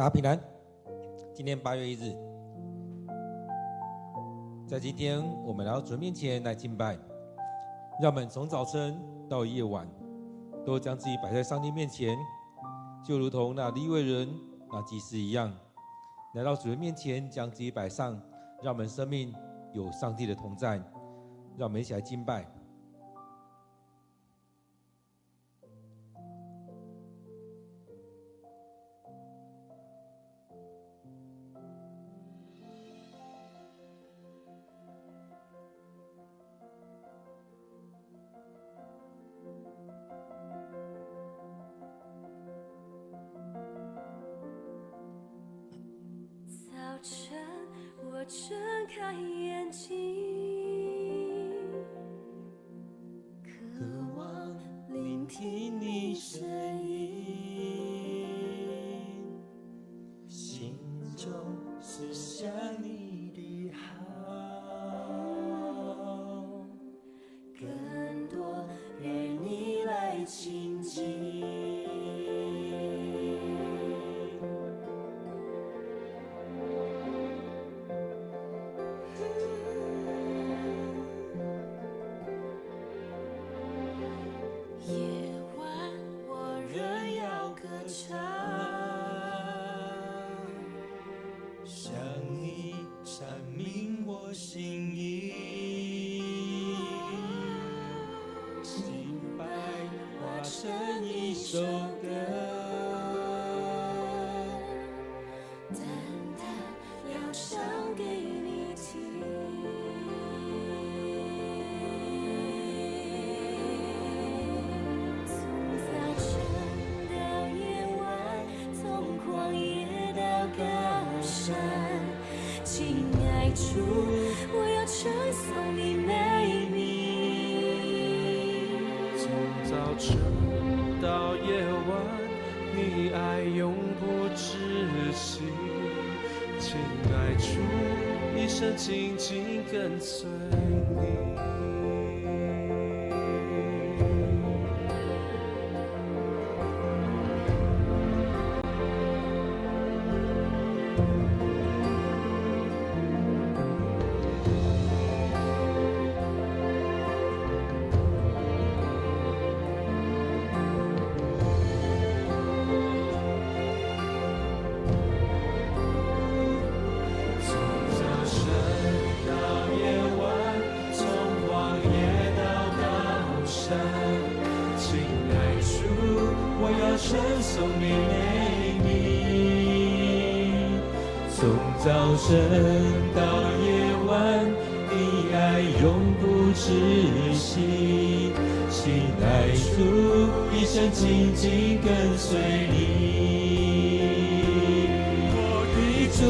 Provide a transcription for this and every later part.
大家平安。今天8月1日，在今天我们来到主面前来敬拜，让我们从早晨到夜晚，都将自己摆在上帝面前，就如同那利未人、那祭司一样，来到主人面前，将自己摆上，让我们生命有上帝的同在。让我们一起来敬拜。早晨，我睁开眼睛，渴望聆听你声音，心中是想你的好，更多与你来亲近。向你阐明我心意，敬拜化成一首歌，单单要唱给你听。从早晨到夜晚，从旷野到高山，亲爱主，我要称颂你美名。从早晨到夜晚，你爱永不止息。亲爱主，一生紧紧跟随你。称颂你美名，从早晨到夜晚，你爱永不止息。亲爱主，一生紧紧跟随你。我的主，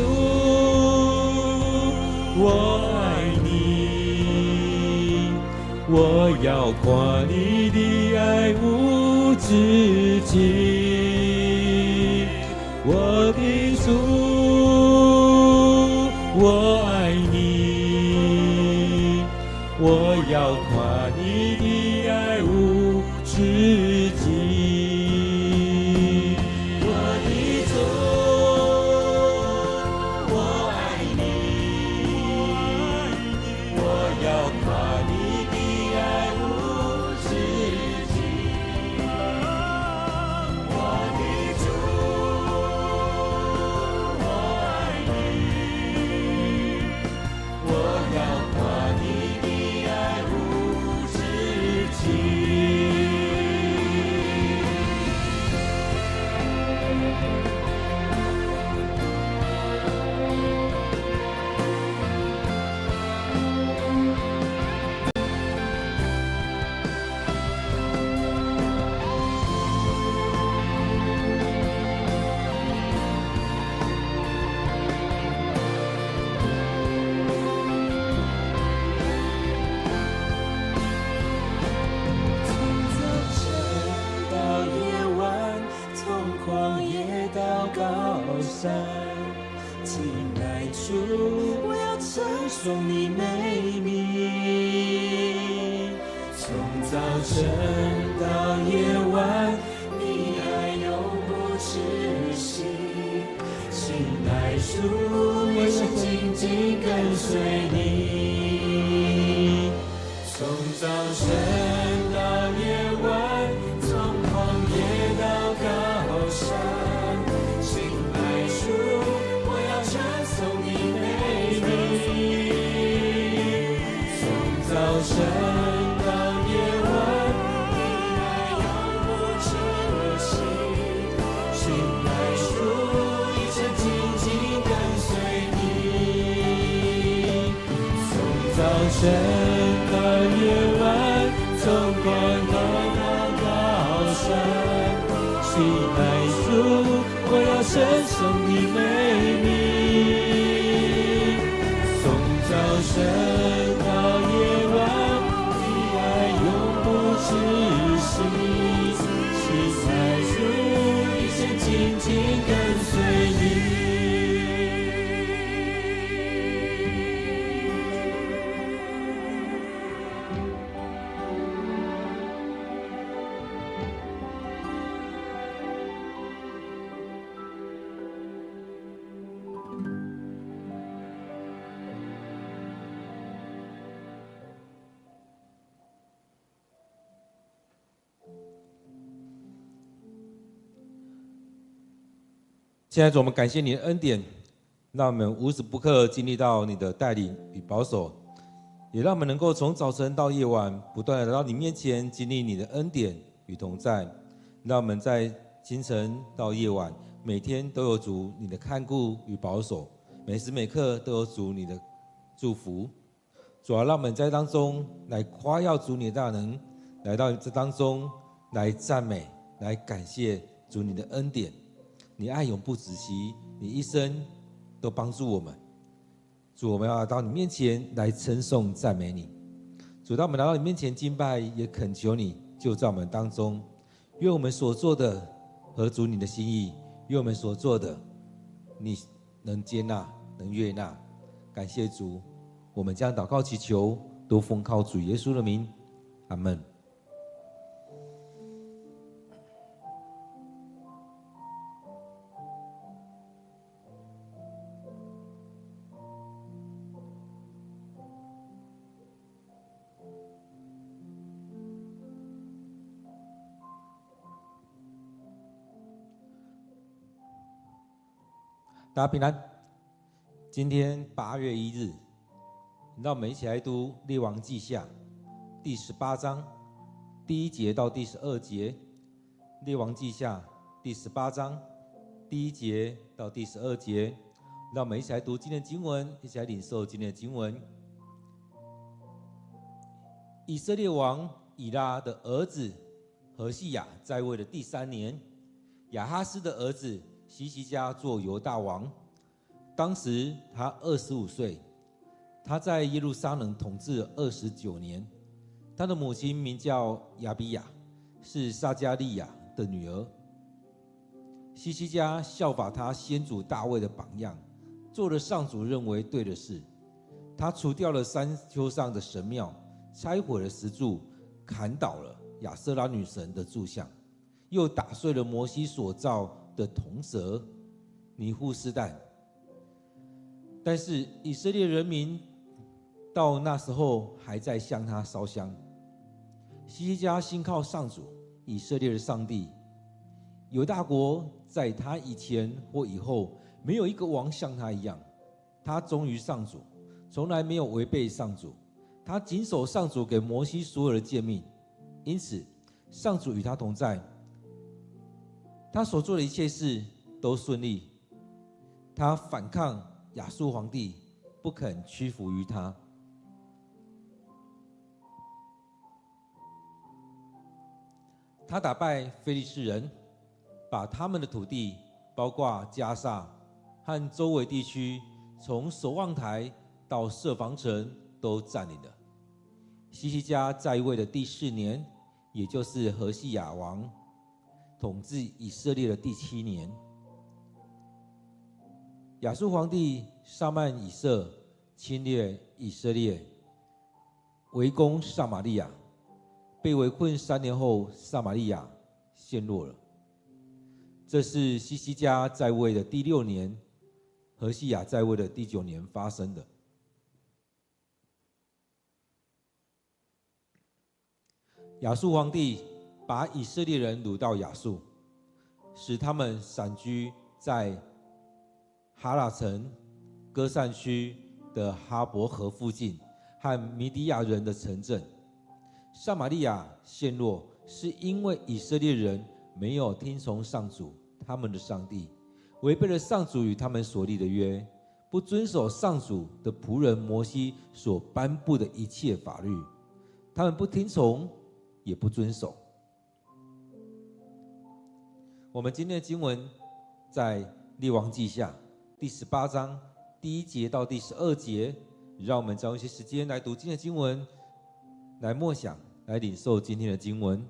我爱你，我要夸你的爱无止境。我的主，我爱你，我要夸你的爱无止境。我的主，我爱你，我要夸你的爱无止境。我的主，我爱你，我要夸你的爱无止境。从早晨到夜晚，从旷野到高山，亲爱主，我要称颂你美名。从早晨到夜晚，你爱永不止息。主，我想紧紧跟随你。从早晨到夜晚，从旷野到高山，醒来主，我要称颂你美名。从早晨到夜晚，你爱永不止息。醒来主，一生紧紧跟随你。从早晨到夜晚，从广大到高山，醒来主，我要称颂你美名。从早晨到夜晚，你爱永不止息。醒来主，一生紧紧跟随你。现在主，我们感谢你的恩典，让我们无时不刻经历到你的带领与保守，也让我们能够从早晨到夜晚，不断的来到你面前，经历你的恩典与同在。让我们在清晨到夜晚，每天都有主你的看顾与保守，每时每刻都有主你的祝福。主啊，让我们在当中来夸耀主你的大能，来到这当中来赞美，来感谢主你的恩典。你爱永不止息，你一生都帮助我们。主，我们要来到你面前来称颂赞美你。主，当我们来到你面前敬拜，也恳求你就在我们当中，愿我们所做的合主你的心意，愿我们所做的你能接纳，能悦纳。感谢主，我们将祷告祈求都奉靠主耶稣的名，阿们。大家平安。今天8月1日，让我们一起来读《列王纪下》第18章第1节到第12节。《列王纪下》第18章第1节到第12节，让我们一起来读今天的经文，一起来领受今天的经文。以色列王以拉的儿子何西雅在位的第3年，亚哈斯的儿子希西家做犹大王，当时他25岁，他在耶路撒冷统治29年。他的母亲名叫亚比雅，是撒迦利亚的女儿。希西家效法他先祖大卫的榜样，做了上主认为对的事。他除掉了山丘上的神庙，拆毁了石柱，砍倒了亚瑟拉女神的柱像，又打碎了摩西所造的铜蛇尼户斯旦。但是以色列人民到那时候还在向他烧香。希西家信靠上主以色列的上帝。犹大国在他以前或以后没有一个王像他一样，他忠于上主，从来没有违背上主，他谨守上主给摩西所有的诫命，因此上主与他同在，他所做的一切事都顺利。他反抗亚述皇帝，不肯屈服于他。他打败非利士人，把他们的土地，包括加萨和周围地区，从守望台到设防城都占领了。希西家在位的第4年，也就是何西雅王统治以色列的第7年，亚述皇帝撒曼以色侵略以色列，围攻撒玛利亚，被围困3年后，撒玛利亚陷落了。这是希西家在位的第6年，何西亚在位的第9年发生的。亚述皇帝把以色列人掳到亚述，使他们散居在哈拉城、歌散区的哈伯河附近和米底亚人的城镇。撒玛利亚陷落，是因为以色列人没有听从上主他们的上帝，违背了上主与他们所立的约，不遵守上主的仆人摩西所颁布的一切法律，他们不听从也不遵守。我们今天的经文在列王记下第18章第1节到第12节，让我们找一些时间来读今天的经文，来默想，来领受今天的经文。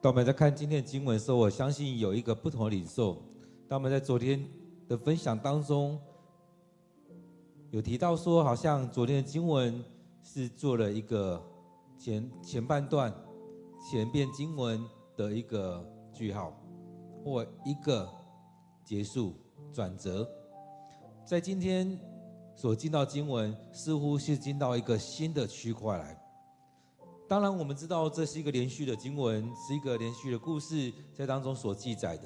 当我们在看今天的经文的时候，我相信有一个不同的领受。当我们在昨天的分享当中，有提到说，好像昨天的经文是做了一个前半段前边经文的一个句号，或一个结束转折。在今天所进到经文，似乎是进到一个新的区块来。当然我们知道这是一个连续的经文，是一个连续的故事在当中所记载的。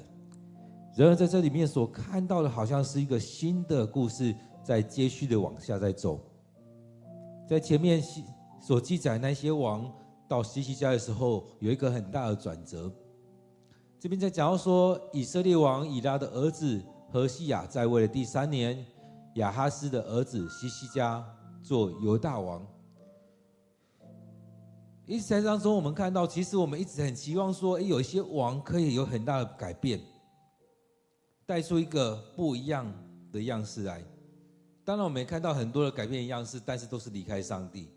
然而在这里面所看到的好像是一个新的故事在接续的往下在走。在前面所记载那些王到西西家的时候，有一个很大的转折。这边在讲到说，以色列王以拉的儿子何西亚在位的第3年，亚哈斯的儿子西西家做犹大王。一直在当中我们看到，其实我们一直很期望说，有一些王可以有很大的改变，带出一个不一样的样式来。当然我们也看到很多的改变的样式，但是都是离开上帝。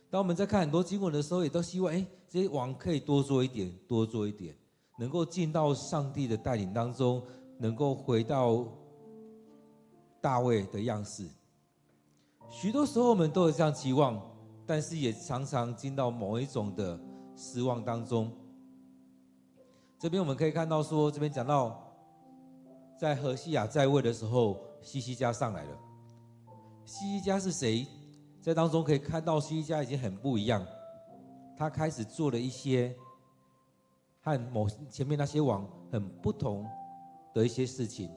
当我们在看很多经文的时候，也都希望这些王可以多做一点，多做一点，能够进到上帝的带领当中，能够回到大卫的样式。许多时候我们都有这样期望，但是也常常进到某一种的失望当中。这边我们可以看到说，这边讲到在何西亚在位的时候，西西家上来了。西西家是谁？在当中可以看到西西家已经很不一样，他开始做了一些和前面那些王很不同的一些事情。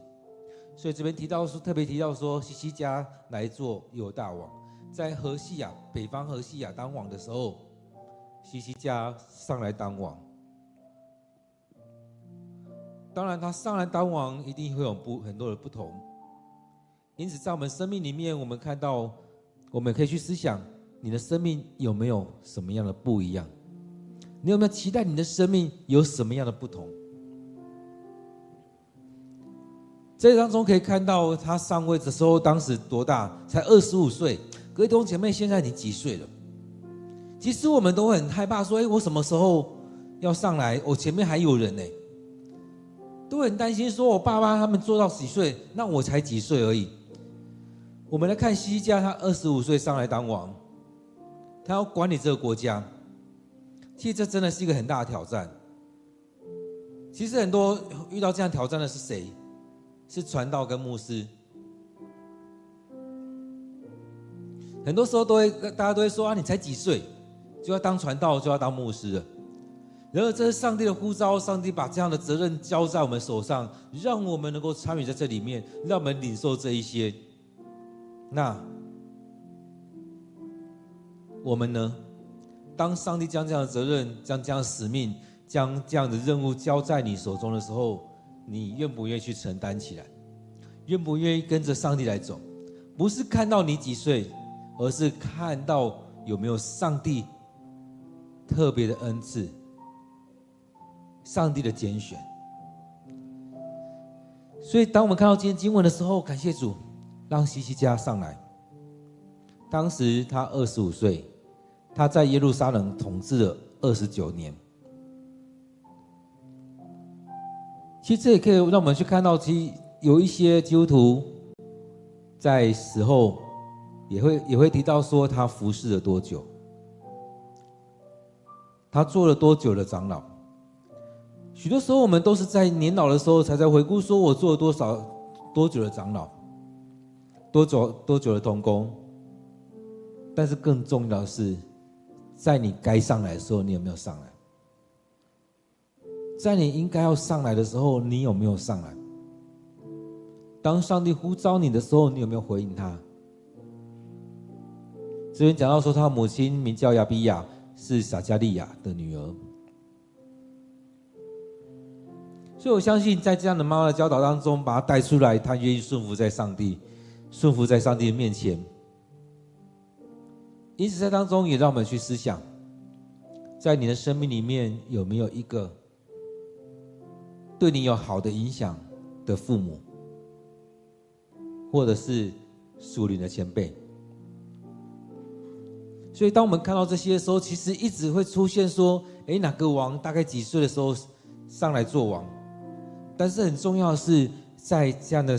所以这边特别提到说，西西家来做犹大王。在何西亚北方何西亚当王的时候，西西家上来当王。当然他上来当王一定会有很多的不同，因此在我们生命里面，我们看到我们可以去思想，你的生命有没有什么样的不一样？你有没有期待你的生命有什么样的不同？在当中可以看到他上位的时候，当时多大？才25岁。各位弟兄姐妹，现在你几岁了？其实我们都很害怕说，我什么时候要上来？我前面还有人呢，都很担心说，我爸爸他们做到几岁，那我才几岁而已。我们来看西西家，他25岁上来当王，他要管理这个国家。其实这真的是一个很大的挑战。其实很多遇到这样挑战的是谁？是传道跟牧师。很多时候大家都会说，你才几岁就要当传道，就要当牧师了。然而这是上帝的呼召，上帝把这样的责任交在我们手上，让我们能够参与在这里面，让我们领受这一些。那我们呢？当上帝将这样的责任、将这样的使命、将这样的任务交在你手中的时候，你愿不愿意去承担起来？愿不愿意跟着上帝来走？不是看到你几岁，而是看到有没有上帝特别的恩赐，上帝的拣选。所以当我们看到今天经文的时候，感谢主让西西家上来。当时他25岁，他在耶路撒冷统治了29年。其实这也可以让我们去看到，其实有一些基督徒在死后也会提到说，他服侍了多久，他做了多久的长老。许多时候我们都是在年老的时候才在回顾，说我做了多久的长老，多久的同工。但是更重要的是，在你该上来的时候，你有没有上来？在你应该要上来的时候，你有没有上来？当上帝呼召你的时候，你有没有回应他？这边讲到说，他母亲名叫亚比亚，是撒迦利亚的女儿。所以我相信，在这样的妈妈的教导当中，把她带出来，她愿意顺服在上帝的面前。因此在当中也让我们去思想，在你的生命里面有没有一个对你有好的影响的父母，或者是属灵的前辈。所以当我们看到这些的时候，其实一直会出现说，哪个王大概几岁的时候上来做王？但是很重要的是，在这样的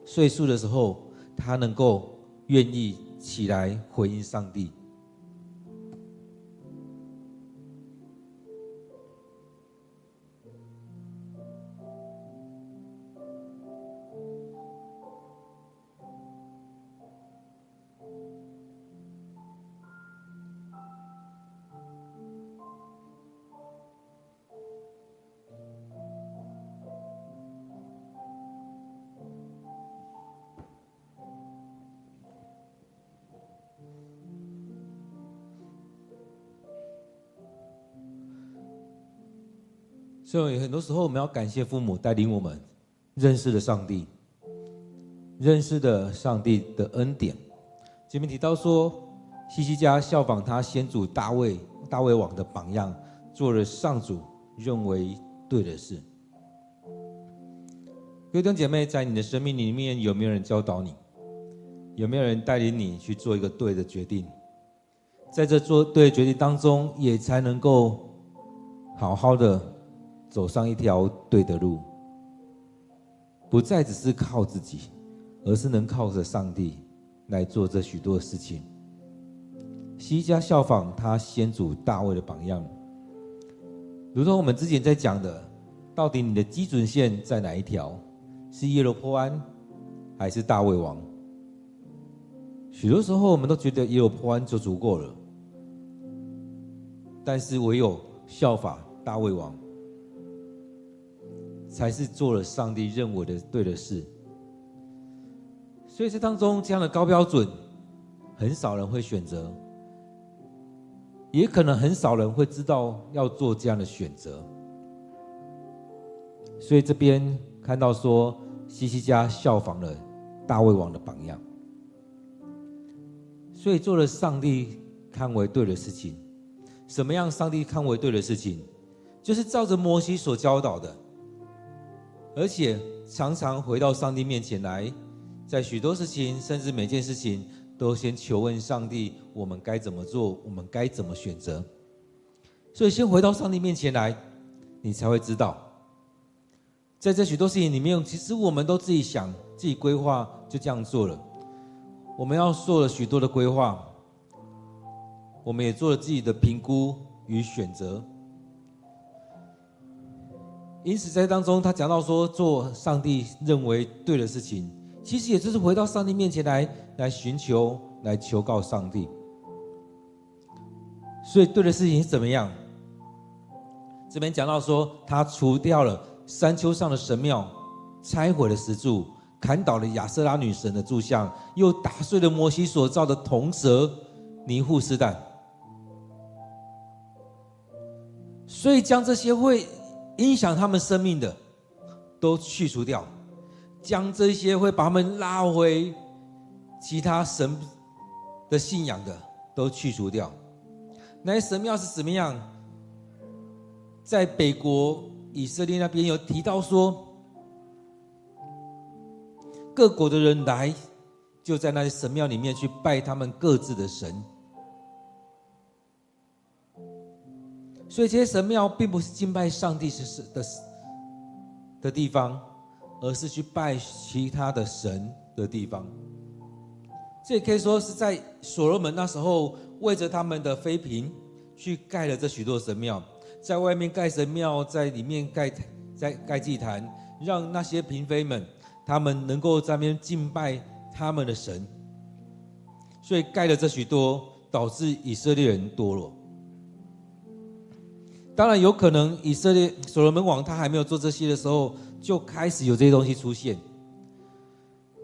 岁数的时候，他能够愿意起来回应上帝。所以很多时候我们要感谢父母带领我们认识了上帝，认识了上帝的恩典。前面提到说，希西家效仿他先祖大卫王的榜样，做了上主认为对的事。各位弟兄姐妹，在你的生命里面，有没有人教导你？有没有人带领你去做一个对的决定？在这做对的决定当中，也才能够好好的走上一条对的路，不再只是靠自己，而是能靠着上帝来做这许多的事情。希西家效仿他先祖大卫的榜样，如同我们之前在讲的，到底你的基准线在哪一条？是耶罗波安还是大卫王？许多时候我们都觉得耶罗波安就足够了，但是唯有效法大卫王，才是做了上帝认为的对的事。所以这当中这样的高标准，很少人会选择，也可能很少人会知道要做这样的选择。所以这边看到说，希西家效仿了大卫王的榜样，所以做了上帝看为对的事情。什么样上帝看为对的事情？就是照着摩西所教导的，而且常常回到上帝面前来，在许多事情，甚至每件事情都先求问上帝，我们该怎么做，我们该怎么选择。所以先回到上帝面前来，你才会知道，在这许多事情里面，其实我们都自己想，自己规划，就这样做了。我们要做了许多的规划，我们也做了自己的评估与选择。因此在当中他讲到说，做上帝认为对的事情，其实也就是回到上帝面前来寻求，来求告上帝。所以对的事情是怎么样？这边讲到说，他除掉了山丘上的神庙，拆毁了石柱，砍倒了亚瑟拉女神的柱像，又打碎了摩西所造的铜蛇、尼户斯蛋。所以将这些会影响他们生命的都去除掉，将这些会把他们拉回其他神的信仰的都去除掉。那些神庙是怎么样？在北国以色列那边有提到说，各国的人来，就在那些神庙里面去拜他们各自的神。所以这些神庙并不是敬拜上帝的地方，而是去拜其他的神的地方。这也可以说是在所罗门那时候为着他们的妃嫔去盖了这许多神庙，在外面盖神庙，在里面盖祭坛，让那些嫔妃们他们能够在那边敬拜他们的神。所以盖了这许多，导致以色列人堕落。当然有可能以色列所罗门王他还没有做这些的时候，就开始有这些东西出现。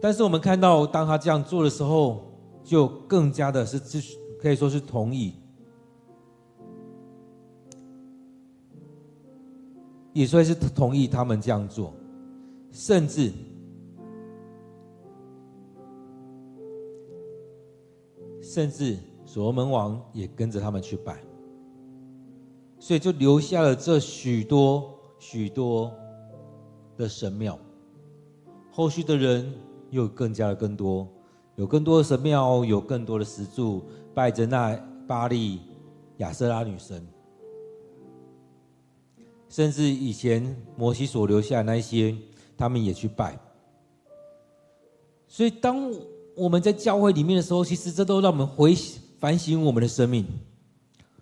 但是我们看到当他这样做的时候，就更加的是可以说是同意，也算是同意他们这样做，甚至所罗门王也跟着他们去拜。所以就留下了这许多的神庙，后续的人又更多，有更多的神庙，有更多的石柱，拜着那巴利、亚瑟拉女神，甚至以前摩西所留下的那一些，他们也去拜。所以当我们在教会里面的时候，其实这都让我们反省我们的生命，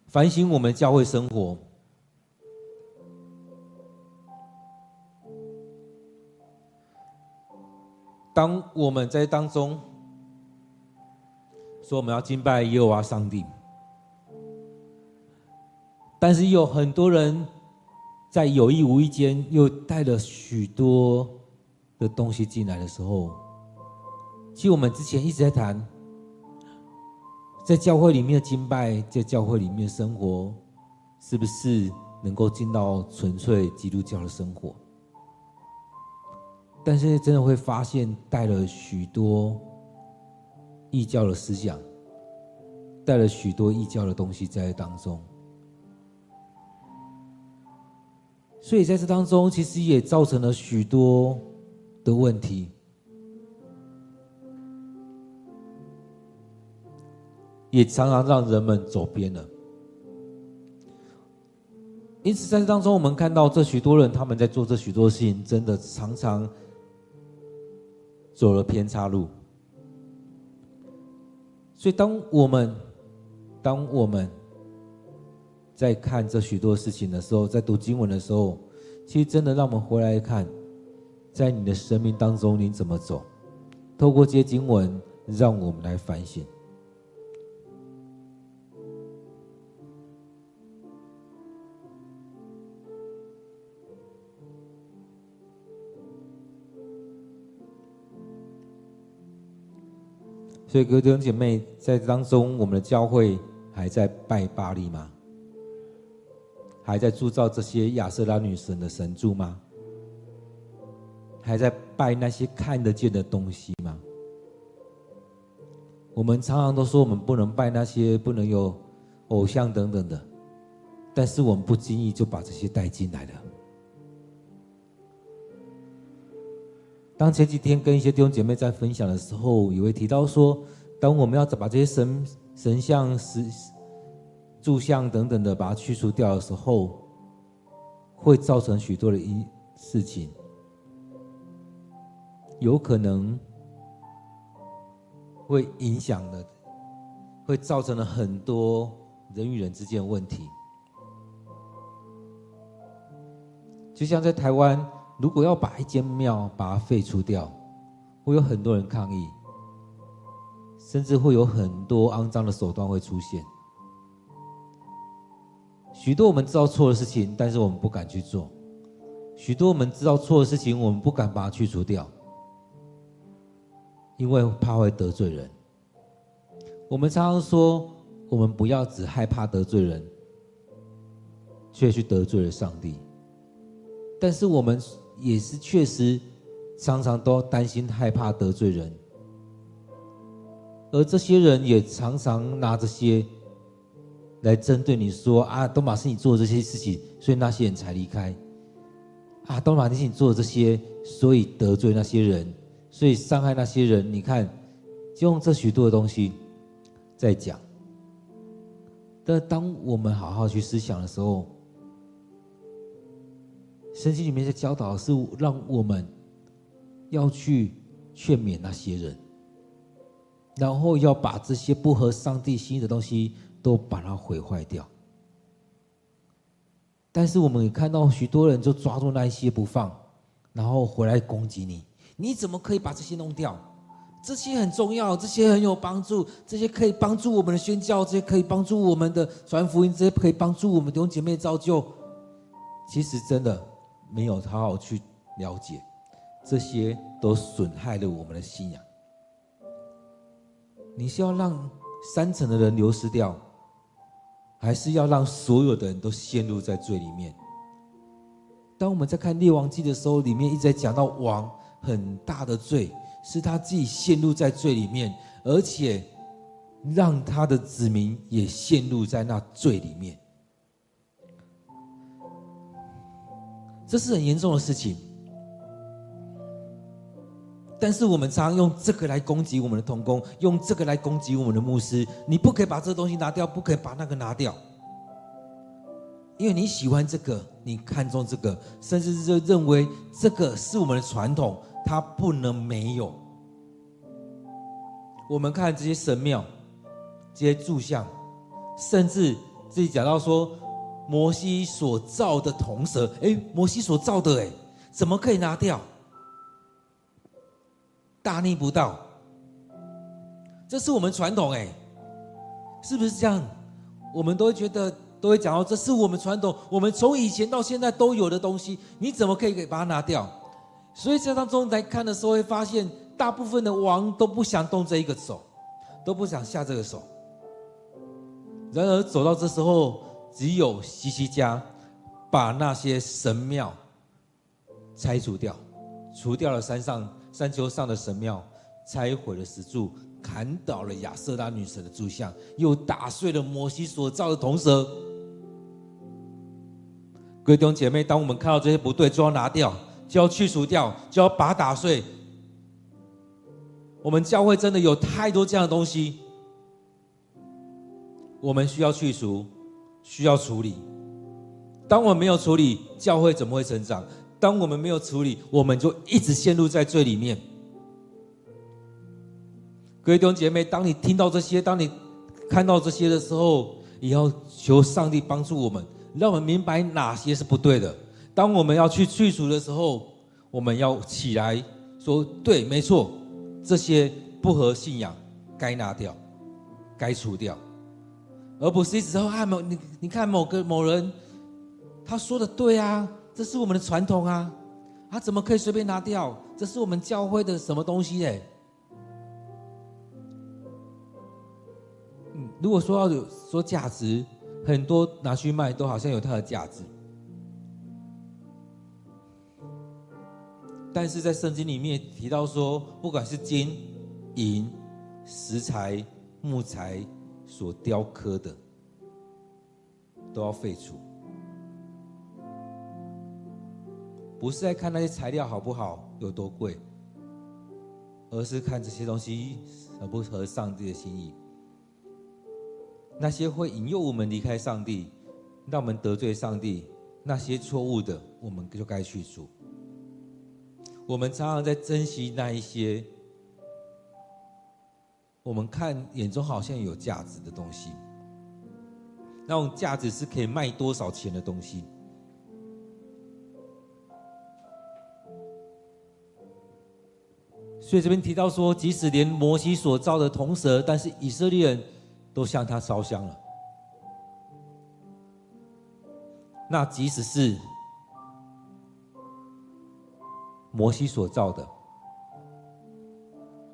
反省我们的教会生活。当我们在当中说我们要敬拜耶和华上帝，但是有很多人在有意无意间又带了许多的东西进来的时候，其实我们之前一直在谈，在教会里面的敬拜，在教会里面的生活，是不是能够进到纯粹基督教的生活？但是真的会发现带了许多异教的思想，带了许多异教的东西在当中，所以在这当中其实也造成了许多的问题，也常常让人们走偏了。因此在这当中我们看到这许多人他们在做这许多事情，真的常常走了偏差路。所以当我们在看这许多事情的时候，在读经文的时候，其实真的让我们回来看，在你的生命当中你怎么走，透过这些经文让我们来反省。所以各位弟兄姐妹，在当中我们的教会还在拜巴力吗？还在铸造这些亚瑟拉女神的神柱吗？还在拜那些看得见的东西吗？我们常常都说我们不能拜那些，不能有偶像等等的，但是我们不经意就把这些带进来了。当前几天跟一些弟兄姐妹在分享的时候，也会提到说，当我们要把这些神像、柱像等等的把它去除掉的时候，会造成许多的事情，有可能会影响的，会造成了很多人与人之间的问题。就像在台湾，如果要把一间庙把它废除掉，会有很多人抗议，甚至会有很多肮脏的手段会出现。许多我们知道错的事情，但是我们不敢去做；许多我们知道错的事情，我们不敢把它去除掉，因为怕会得罪人。我们常常说，我们不要只害怕得罪人，却去得罪了上帝。但是我们也是确实常常都担心害怕得罪人，而这些人也常常拿这些来针对你说啊，都马是你做的这些事情，所以那些人才离开啊，都马是你做的这些，所以得罪那些人，所以伤害那些人。你看，就用这许多的东西在讲。但当我们好好去思想的时候，圣经里面的教导是让我们要去劝勉那些人，然后要把这些不合上帝心意的东西都把它毁坏掉。但是我们也看到许多人就抓住那一些不放，然后回来攻击你，你怎么可以把这些弄掉？这些很重要，这些很有帮助，这些可以帮助我们的宣教，这些可以帮助我们的传福音，这些可以帮助我们弟兄姐妹造就。其实真的没有好好去了解，这些都损害了我们的信仰。你是要让3成的人流失掉，还是要让所有的人都陷入在罪里面？当我们在看列王记的时候，里面一直在讲到王很大的罪，是他自己陷入在罪里面，而且让他的子民也陷入在那罪里面。这是很严重的事情。但是我们常常用这个来攻击我们的同工，用这个来攻击我们的牧师。你不可以把这个东西拿掉，不可以把那个拿掉，因为你喜欢这个，你看重这个，甚至是认为这个是我们的传统，它不能没有。我们看这些神庙、这些柱像，甚至自己讲到说，摩西所造的铜蛇，摩西所造的，怎么可以拿掉？大逆不道！这是我们传统，是不是这样？我们都会觉得，都会讲到，这是我们传统，我们从以前到现在都有的东西，你怎么可以把它拿掉？所以在当中来看的时候，会发现大部分的王都不想动这一个手，都不想下这个手。然而走到这时候，只有希西家把那些神庙拆除掉，除掉了山丘上的神庙，拆毁了石柱，砍倒了亚瑟拉女神的柱像，又打碎了摩西所造的铜蛇。各位弟兄姐妹，当我们看到这些不对，就要拿掉，就要去除掉，就要把它打碎。我们教会真的有太多这样的东西，我们需要去除，需要处理。当我们没有处理，教会怎么会成长？当我们没有处理，我们就一直陷入在罪里面。各位弟兄姐妹，当你听到这些，当你看到这些的时候，也要求上帝帮助我们，让我们明白哪些是不对的。当我们要去除的时候，我们要起来说，对，没错，这些不合信仰该拿掉，该除掉，而不是一直说你看某人他说的对啊，这是我们的传统啊，他怎么可以随便拿掉？这是我们教会的什么东西如果说要说价值，很多拿去卖都好像有它的价值，但是在圣经里面提到说，不管是金、银、石材、木材所雕刻的，都要废除。不是在看那些材料好不好，有多贵，而是看这些东西合不合上帝的心意。那些会引诱我们离开上帝，让我们得罪上帝，那些错误的，我们就该去除。我们常常在珍惜那一些我们看眼中好像有价值的东西，那种价值是可以卖多少钱的东西。所以这边提到说，即使连摩西所造的铜蛇，但是以色列人都向他烧香了。那即使是摩西所造的，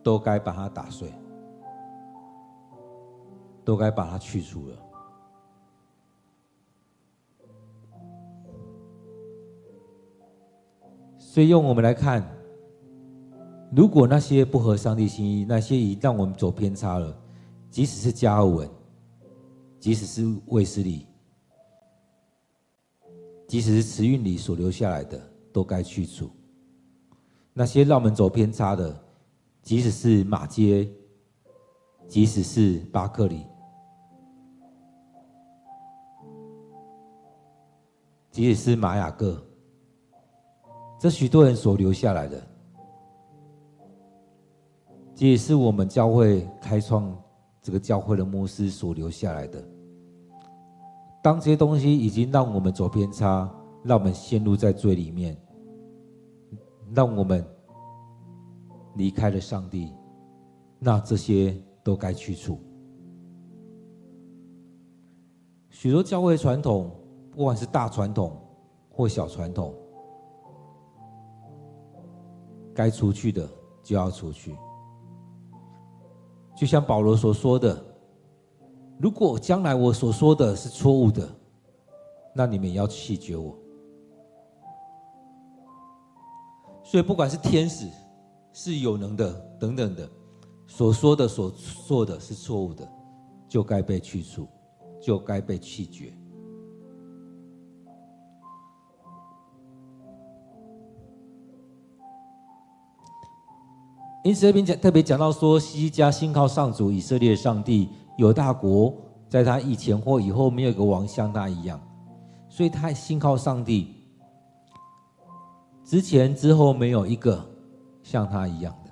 都该把它打碎，都该把它去除了。所以用我们来看，如果那些不合上帝心意，那些已让我们走偏差了，即使是加尔文，即使是卫斯理，即使是慈运里所留下来的，都该去除。那些让我们走偏差的，即使是马街，即使是巴克里，即使是马雅各，这许多人所留下来的，这也是我们教会开创这个教会的牧师所留下来的。当这些东西已经让我们走偏差，让我们陷入在罪里面，让我们离开了上帝，那这些都该去除。许多教会传统，不管是大传统或小传统，该除去的就要除去。就像保罗所说的，如果将来我所说的是错误的，那你们也要弃绝我。所以不管是天使，是有能的等等的，所说的所做的是错误的，就该被去除，就该被弃绝。因此这边特别讲到说，希西家信靠上主以色列上帝，犹大国在他以前或以后没有一个王像他一样，所以他信靠上帝，之前之后没有一个像他一样的。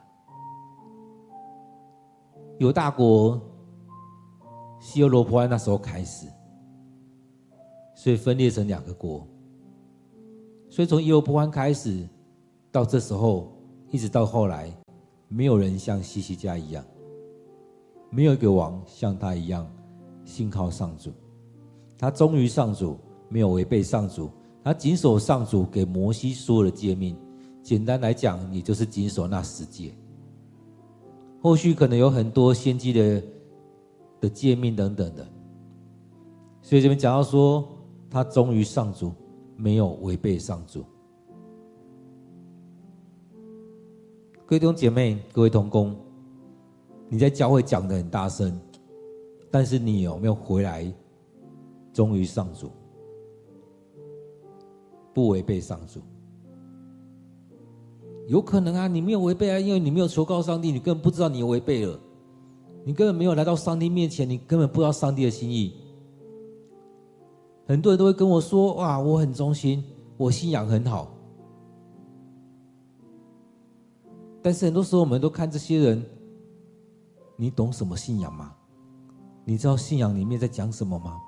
犹大国西俄罗波安那时候开始，所以分裂成2个国，所以从耶罗波安开始到这时候一直到后来，没有人像希西家一样，没有一个王像他一样信靠上主。他忠于上主，没有违背上主，他谨守上主给摩西所有的诫命，简单来讲也就是谨守那10诫。后续可能有很多先知的诫命等等的，所以这边讲到说他忠于上主，没有违背上主。各位弟兄姐妹，各位同工，你在教会讲得很大声，但是你有没有回来忠于上主，不违背上主？有可能啊，你没有违背啊，因为你没有求告上帝，你根本不知道你违背了，你根本没有来到上帝面前，你根本不知道上帝的心意。很多人都会跟我说，哇，我很忠心，我信仰很好，但是很多时候我们都看这些人，你懂什么信仰吗？你知道信仰里面在讲什么吗？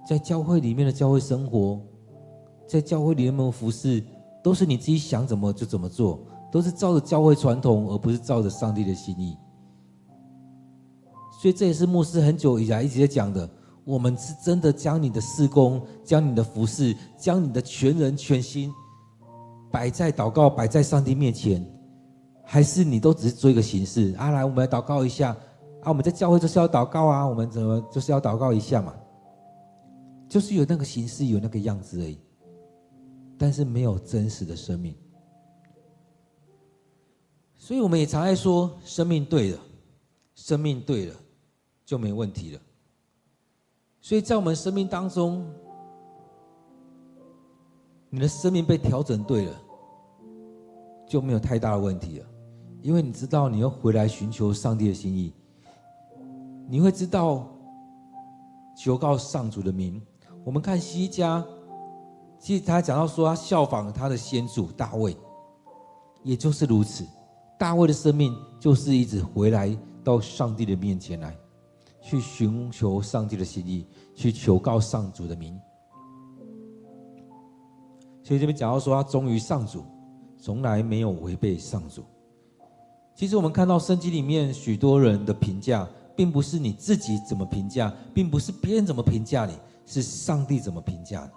在教会里面的教会生活，在教会里面的服事，都是你自己想怎么就怎么做，都是照着教会传统，而不是照着上帝的心意。所以这也是牧师很久以来一直在讲的，我们是真的将你的事工，将你的服事，将你的全人全心摆在祷告，摆在上帝面前，还是你都只是做一个形式啊？来，我们来祷告一下啊！我们在教会就是要祷告啊，我们怎么就是要祷告一下嘛？就是有那个形式，有那个样子而已，但是没有真实的生命。所以我们也常爱说，生命对了，生命对了，就没问题了。所以在我们生命当中，你的生命被调整对了，就没有太大的问题了。因为你知道你要回来寻求上帝的心意，你会知道求告上主的名。我们看希西家，其实他讲到说他效仿他的先祖大卫，也就是如此。大卫的生命就是一直回来到上帝的面前来，去寻求上帝的心意，去求告上主的名。所以这边讲到说他忠于上主，从来没有违背上主。其实我们看到圣经里面许多人的评价，并不是你自己怎么评价，并不是别人怎么评价你，是上帝怎么评价你。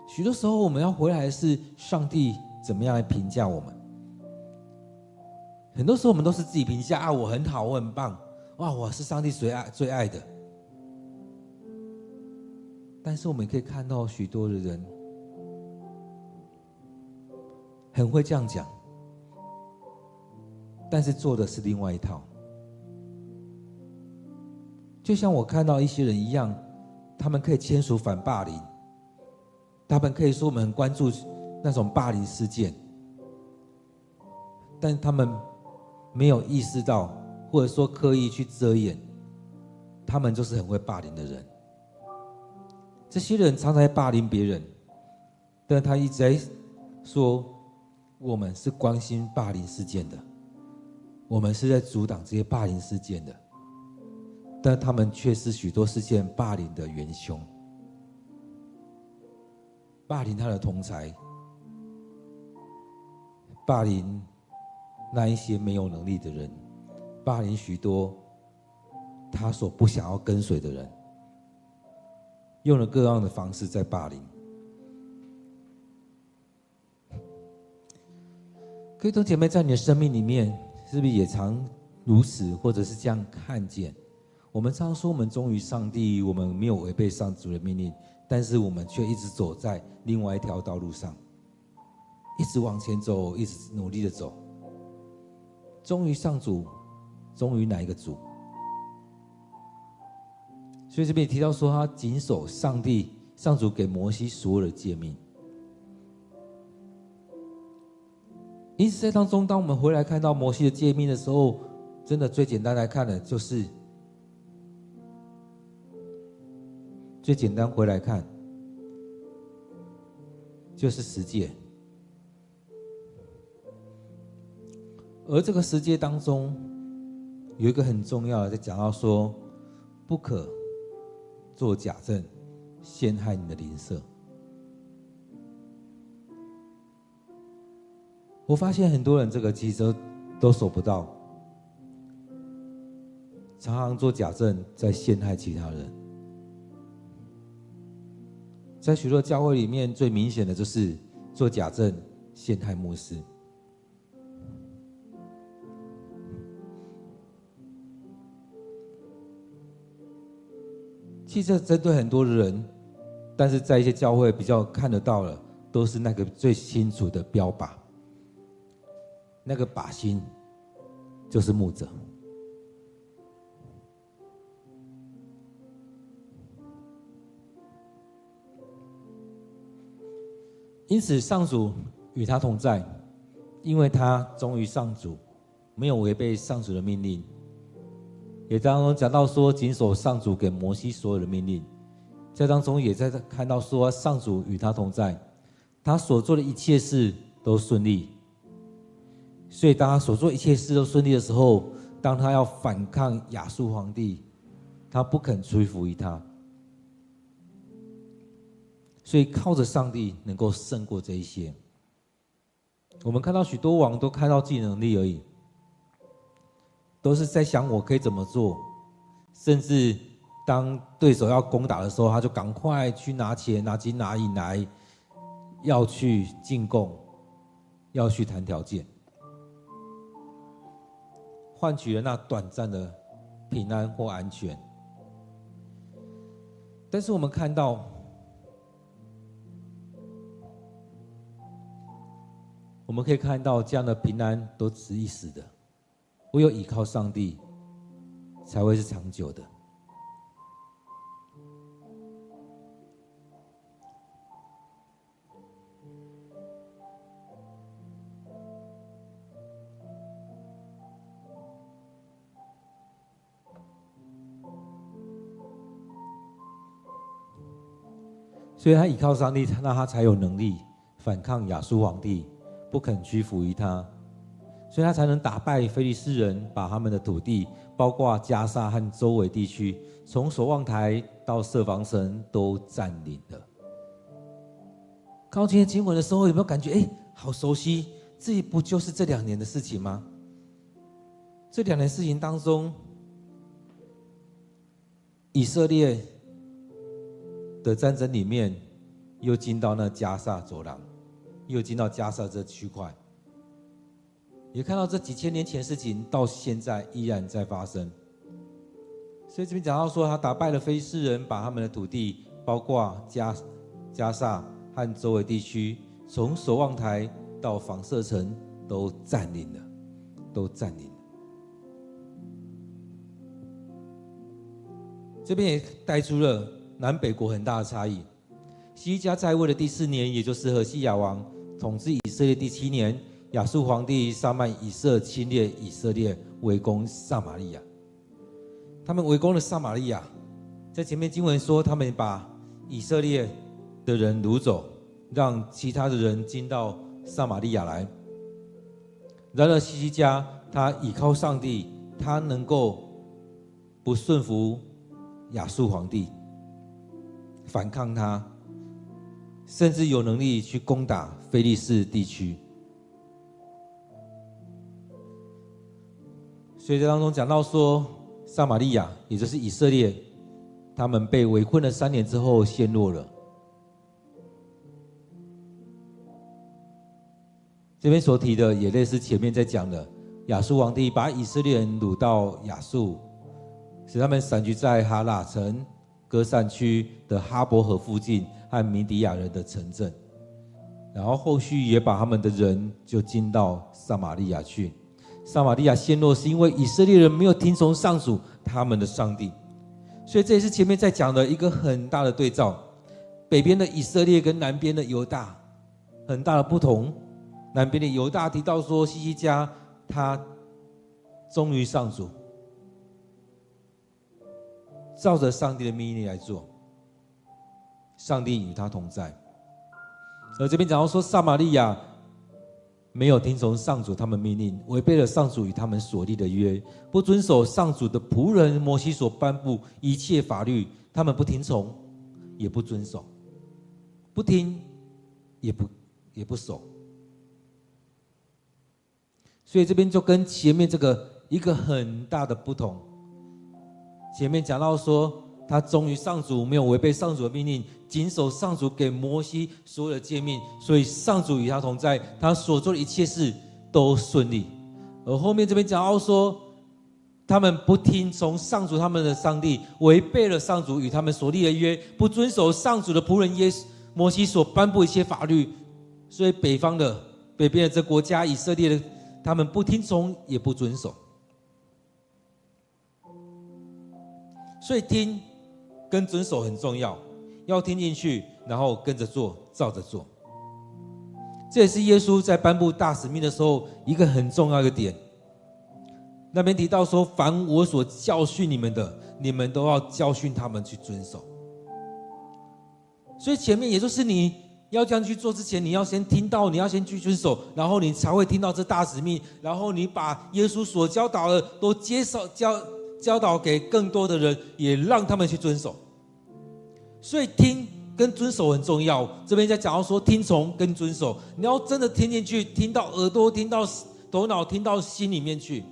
许多时候我们要回来的是上帝怎么样来评价我们。很多时候我们都是自己评价啊，我很好，我很棒，哇，我是上帝最爱的。但是我们可以看到许多的人很会这样讲，但是做的是另外一套。就像我看到一些人一样，他们可以签署反霸凌，他们可以说我们很关注那种霸凌事件，但他们没有意识到，或者说刻意去遮掩，他们就是很会霸凌的人。这些人常常在霸凌别人，但他一直在说我们是关心霸凌事件的，我们是在阻挡这些霸凌事件的，但他们却是许多事件霸凌的元凶，霸凌他的同侪，霸凌那一些没有能力的人，霸凌许多他所不想要跟随的人，用了各样的方式在霸凌。各位弟兄姐妹，在你的生命里面，是不是也常如此，或者是这样看见？我们常说我们忠于上帝，我们没有违背上主的命令，但是我们却一直走在另外一条道路上，一直往前走，一直努力的走。忠于上主，忠于哪一个主？所以这边也提到说，他谨守上主给摩西所有的诫命。因此在当中，当我们回来看到摩西的诫命的时候，真的最简单来看的就是最简单回来看就是十诫。而这个十诫当中有一个很重要的，在讲到说不可做假证陷害你的邻舍。我发现很多人这个其实都守不到，常常做假证在陷害其他人。在许多教会里面，最明显的就是做假证陷害牧师。其实这针对很多的人，但是在一些教会比较看得到的，都是那个最清楚的标靶，那个靶心就是牧者。因此上主与他同在，因为他忠于上主，没有违背上主的命令。也当中讲到说，谨守上主给摩西所有的命令，在当中也在看到说，上主与他同在，他所做的一切事都顺利。所以当他所做一切事都顺利的时候，当他要反抗亚述皇帝，他不肯屈服于他，所以靠着上帝能够胜过这一些。我们看到许多王都看到自己的能力而已，都是在想我可以怎么做，甚至当对手要攻打的时候，他就赶快去拿钱拿金拿银来，要去进贡，要去谈条件，换取了那短暂的平安或安全。但是我们看到，我们可以看到这样的平安都只是一时的，唯有依靠上帝才会是长久的。所以他依靠上帝，那他才有能力反抗亚述皇帝，不肯屈服于他，所以他才能打败非利士人，把他们的土地，包括加萨和周围地区，从守望台到设防城都占领了。看到今天经文的时候，有没有感觉好熟悉？这不就是这2年的事情吗？这2年的事情当中，以色列的战争里面，又进到那加萨走廊，又进到加萨这区块，也看到这几千年前的事情到现在依然在发生。所以这边讲到说，他打败了非利士人，把他们的土地，包括加萨和周围地区，从守望台到防射城都占领了，都占领了。这边也带出了南北国很大的差异。希西家在位的第4年，也就是何西亚王统治以色列第7年，亚述皇帝撒曼以色侵略以色列，围攻撒玛利亚。他们围攻了撒玛利亚，在前面经文说，他们把以色列的人掳走，让其他的人进到撒玛利亚来。然而希西家他倚靠上帝，他能够不顺服亚述皇帝，反抗他，甚至有能力去攻打非利士地区。所以在当中讲到说，撒玛利亚也就是以色列，他们被围困了3年之后陷落了。这边所提的也类似前面在讲的，亚述皇帝把以色列人掳到亚述，使他们散居在哈拉城、歌散区的哈伯河附近和米底亚人的城镇，然后后续也把他们的人就进到撒玛利亚去。撒玛利亚陷落是因为以色列人没有听从上主他们的上帝，所以这也是前面在讲的一个很大的对照。北边的以色列跟南边的犹大很大的不同，南边的犹大提到说，希西家他忠于上主，照着上帝的命令来做，上帝与他同在。而这边讲到说，撒玛利亚没有听从上主他们命令，违背了上主与他们所立的约，不遵守上主的仆人摩西所颁布一切法律，他们不听从，也不遵守，不听也不守。所以这边就跟前面这个一个很大的不同。前面讲到说，他忠于上主，没有违背上主的命令，谨守上主给摩西所有的诫命，所以上主与他同在，他所做的一切事都顺利。而后面这边讲到说，他们不听从上主他们的上帝，违背了上主与他们所立的约，不遵守上主的仆人摩西所颁布一些法律，所以北边的这国家以色列的，他们不听从也不遵守。所以听跟遵守很重要，要听进去，然后跟着做，照着做。这也是耶稣在颁布大使命的时候一个很重要的点。那边提到说，凡我所教训你们的，你们都要教训他们去遵守。所以前面也就是你要这样去做之前，你要先听到，你要先去遵守，然后你才会听到这大使命，然后你把耶稣所教导的都教导给更多的人，也让他们去遵守。所以听跟遵守很重要。这边在讲到说，听从跟遵守，你要真的听进去，听到耳朵，听到头脑，听到心里面去。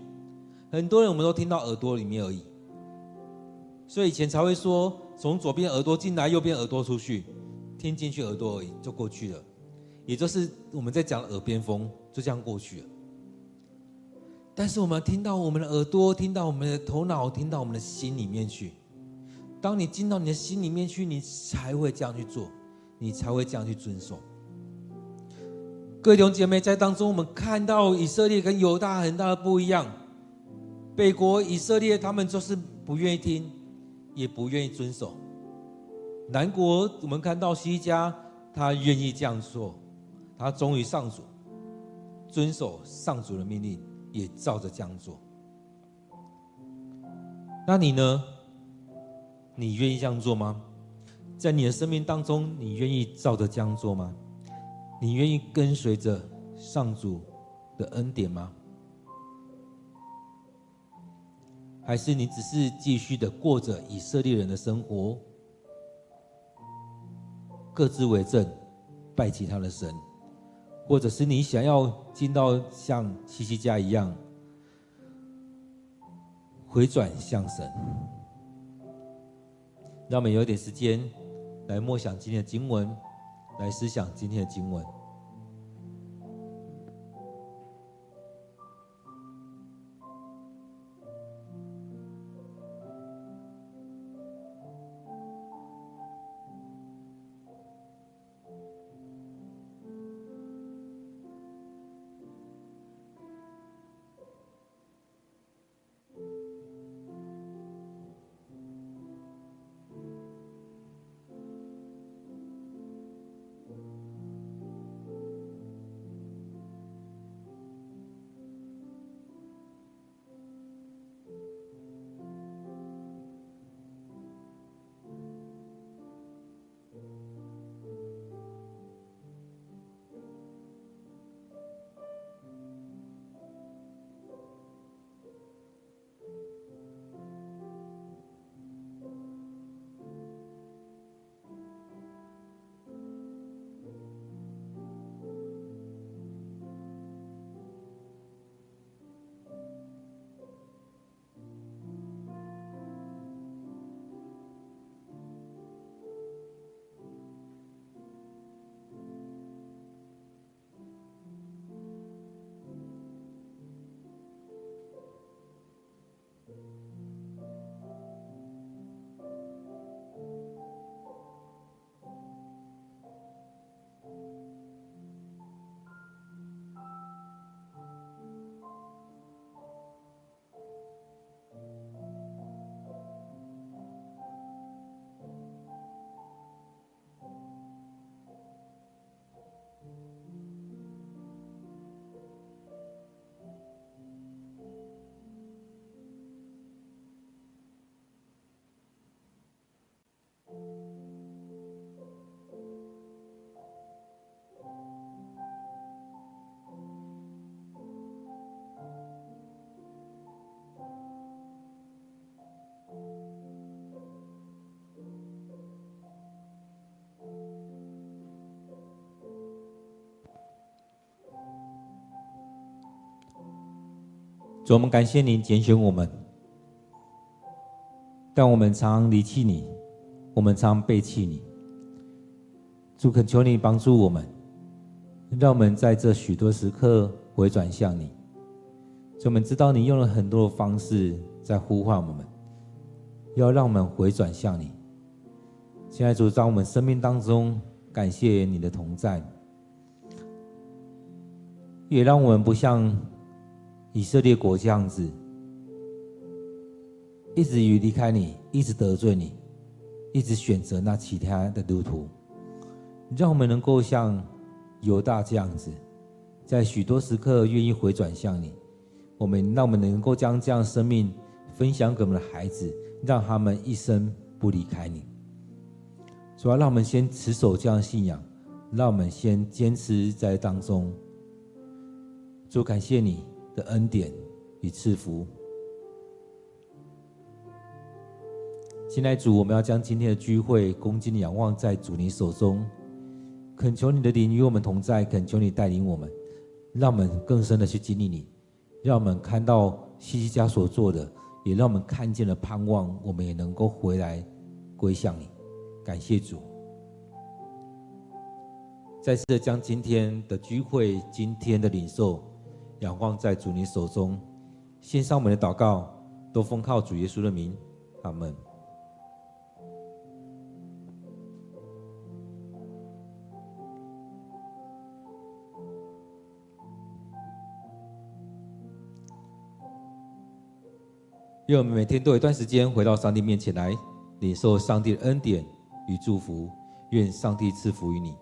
很多人我们都听到耳朵里面而已，所以以前才会说，从左边耳朵进来，右边耳朵出去，听进去耳朵而已就过去了，也就是我们在讲耳边风，就这样过去了。但是我们听到我们的耳朵，听到我们的头脑，听到我们的心里面去。当你进到你的心里面去，你才会这样去做，你才会这样去遵守。各位弟兄姐妹，在当中我们看到以色列跟犹大很大的不一样。北国以色列他们就是不愿意听，也不愿意遵守。南国我们看到希西家，他愿意这样做，他忠于上主，遵守上主的命令，也照着这样做。那你呢？你愿意这样做吗？在你的生命当中，你愿意照着这样做吗？你愿意跟随着上主的恩典吗？还是你只是继续的过着以色列人的生活，各自为政，拜其他的神，或者是你想要进到像希西家一样，回转向神？让我们有点时间来默想今天的经文，来思想今天的经文。主，我们感谢你拣选我们，但我们常离弃你，我们常背弃你。主，恳求你帮助我们，让我们在这许多时刻回转向你。主，我们知道你用了很多的方式在呼唤我们，要让我们回转向你。现在主，在我们生命当中感谢你的同在，也让我们不像以色列国这样子，一直离开你，一直得罪你，一直选择那其他的路途。让我们能够像犹大这样子，在许多时刻愿意回转向你。让我们能够将这样的生命分享给我们的孩子，让他们一生不离开你。主要让我们先持守这样的信仰，让我们先坚持在当中。主，感谢你的恩典与赐福。现在主，我们要将今天的聚会恭敬的仰望在主你手中，恳求你的灵与我们同在，恳求你带领我们，让我们更深的去经历你，让我们看到希西家所做的，也让我们看见了盼望，我们也能够回来归向你。感谢主，再次的将今天的聚会、今天的领受仰望在主你手中，献上我们的祷告，都奉靠主耶稣的名，阿们。愿我们每天都有一段时间回到上帝面前来，领受上帝的恩典与祝福。愿上帝赐福于你。